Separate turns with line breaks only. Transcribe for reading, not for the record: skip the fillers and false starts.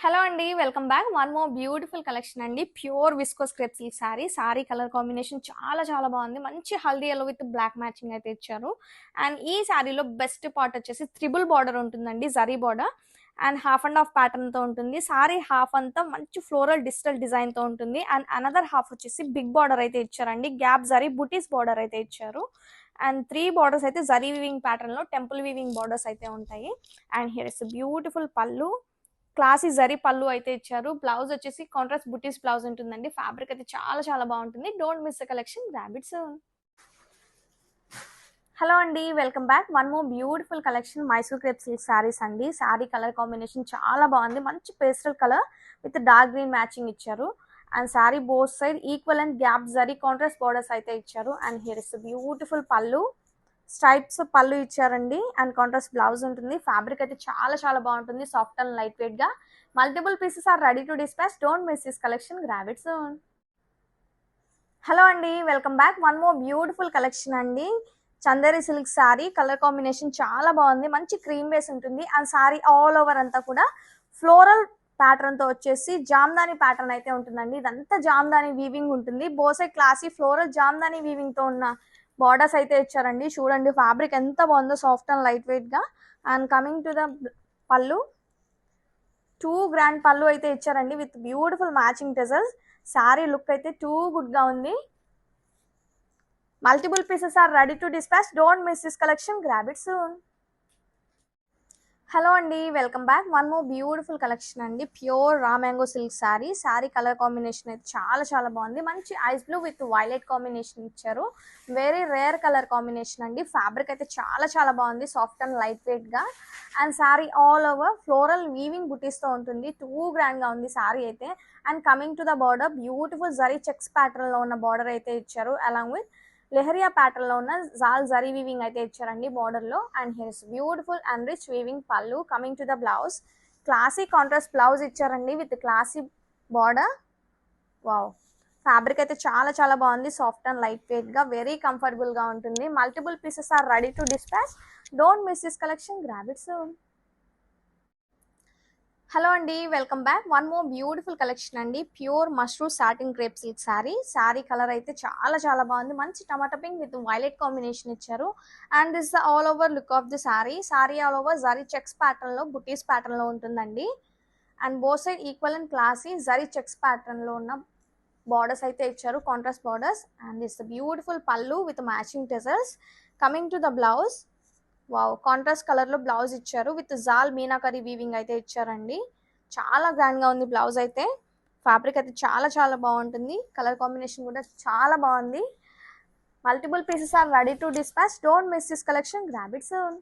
Hello అండి, welcome back. One more beautiful collection అండి. Pure viscose crepe silk sari colour combination చాలా చాలా బాగుంది. మంచి హల్దీ ఎల్లో విత్ బ్లాక్ మ్యాచింగ్ అయితే ఇచ్చారు. అండ్ ఈ శారీలో బెస్ట్ పార్ట్ వచ్చేసి త్రిబుల్ బార్డర్ ఉంటుందండి, zari border. And half and half pattern తో ఉంటుంది. సారీ హాఫ్ అంతా మంచి ఫ్లోరల్ డిజిటల్ డిజైన్ తో ఉంటుంది. అండ్ అనదర్ హాఫ్ వచ్చేసి బిగ్ బార్డర్ అయితే ఇచ్చారండి. గ్యాప్ జరీ బుటీస్ బార్డర్ అయితే ఇచ్చారు. అండ్ 3 బార్డర్స్ అయితే జరీ వీవింగ్ ప్యాటర్న్ లో టెంపుల్ వీవింగ్ బార్డర్స్ అయితే ఉంటాయి. అండ్ హియర్ ఇస్ బ్యూటిఫుల్ పళ్ళు, క్లాసీ జరీ పళ్ళు అయితే ఇచ్చారు. బ్లౌజ్ వచ్చేసి కాంట్రాస్ట్ బుటీస్ బ్లౌజ్ ఉంటుందండి. ఫ్యాబ్రిక్ అయితే చాలా చాలా బాగుంటుంది. Don't miss the collection, grab it soon. Hello అండి, welcome back. One more beautiful collection Mysore crepe silk saris అండి. సారీ కలర్ కాంబినేషన్ చాలా బాగుంది. మంచి pastel colour with dark green matching ఇచ్చారు. And sari both side equal and gap zari contrast borders అయితే ఇచ్చారు. And here is beautiful pallu, stripes pallu ఇచ్చారండి. And contrast blouse ఉంటుంది. Fabric అయితే చాలా చాలా బాగుంటుంది, సాఫ్ట్ అండ్ లైట్ వెయిట్ గా. Multiple pieces are ready to dispatch. Don't miss this collection, grab it soon. Hello అండి, welcome back. One more beautiful collection అండి. Chanderi silk sari colour combination చాలా బాగుంది. మంచి క్రీమ్ బేస్ ఉంటుంది. అండ్ సారీ ఆల్ ఓవర్ అంతా కూడా floral pattern తో వచ్చేసి జామ్దాని ప్యాటర్న్ అయితే ఉంటుందండి. ఇదంతా జామ్దాని వీవింగ్ ఉంటుంది. బోసే క్లాసీ ఫ్లోరల్ జామ్దాని వీవింగ్ తో ఉన్న బార్డర్స్ అయితే ఇచ్చారండి. చూడండి ఫ్యాబ్రిక్ ఎంత బాగుందో, సాఫ్ట్ అండ్ లైట్ వెయిట్ గా. And coming to the pallu, 2 grand pallu అయితే ఇచ్చారండి with beautiful matching tassels. Sari look అయితే టూ గుడ్ గా ఉంది. Multiple pieces are ready to dispatch. Don't miss this collection, grab it soon. Hello అండి, welcome back. One more beautiful collection అండి. Pure raw mango silk sari colour combination అయితే చాలా చాలా బాగుంది. మంచి ice blue with violet combination ఇచ్చారు. Very rare colour combination అండి. Fabric అయితే చాలా చాలా బాగుంది, సాఫ్ట్ అండ్ లైట్ వెయిట్ గా. And sari all over floral weaving బుటీస్ తో ఉంటుంది. టూ గ్రాండ్ గా ఉంది సారీ అయితే. And coming to the border, beautiful zari checks pattern లో ఉన్న బార్డర్ అయితే ఇచ్చారు. అలాంగ్ విత్ లెహరియా ప్యాటర్న్ లో ఉన్న జాల్ జరీ వీవింగ్ అయితే ఇచ్చారండి బార్డర్ లో. And here is beautiful and rich weaving pallu. Coming to the blouse, classy contrast blouse ఇచ్చారండి with classy border. Wow, fabric అయితే చాలా చాలా బాగుంది, సాఫ్ట్ అండ్ లైట్ వెయిట్ గా, వెరీ కంఫర్టబుల్ గా ఉంటుంది. Multiple pieces are ready to dispatch. Don't miss this collection, grab it soon. Hello అండి, welcome back. One more beautiful collection అండి. Pure mushroom satin crepe silk sari colour అయితే చాలా చాలా బాగుంది. మంచి టమాటా పింక్ విత్ వైలెట్ కాంబినేషన్ ఇచ్చారు. And this all over look of the sari all over zari checks pattern లో బుటీస్ ప్యాటర్న్ లో ఉంటుందండి. And both side equal and classy zari checks pattern లో ఉన్న బార్డర్స్ అయితే ఇచ్చారు, contrast borders. And this beautiful pallu with matching tassels. Coming to the blouse, wow, contrast colour లో blouse ఇచ్చారు with jaal meenakari weaving అయితే ఇచ్చారండి. చాలా గ్రాండ్ గా ఉంది బ్లౌజ్ అయితే. ఫ్యాబ్రిక్ అయితే చాలా చాలా బాగుంటుంది. కలర్ కాంబినేషన్ కూడా చాలా బాగుంది. Multiple pieces are ready to dispatch. Don't miss this collection, grab it soon.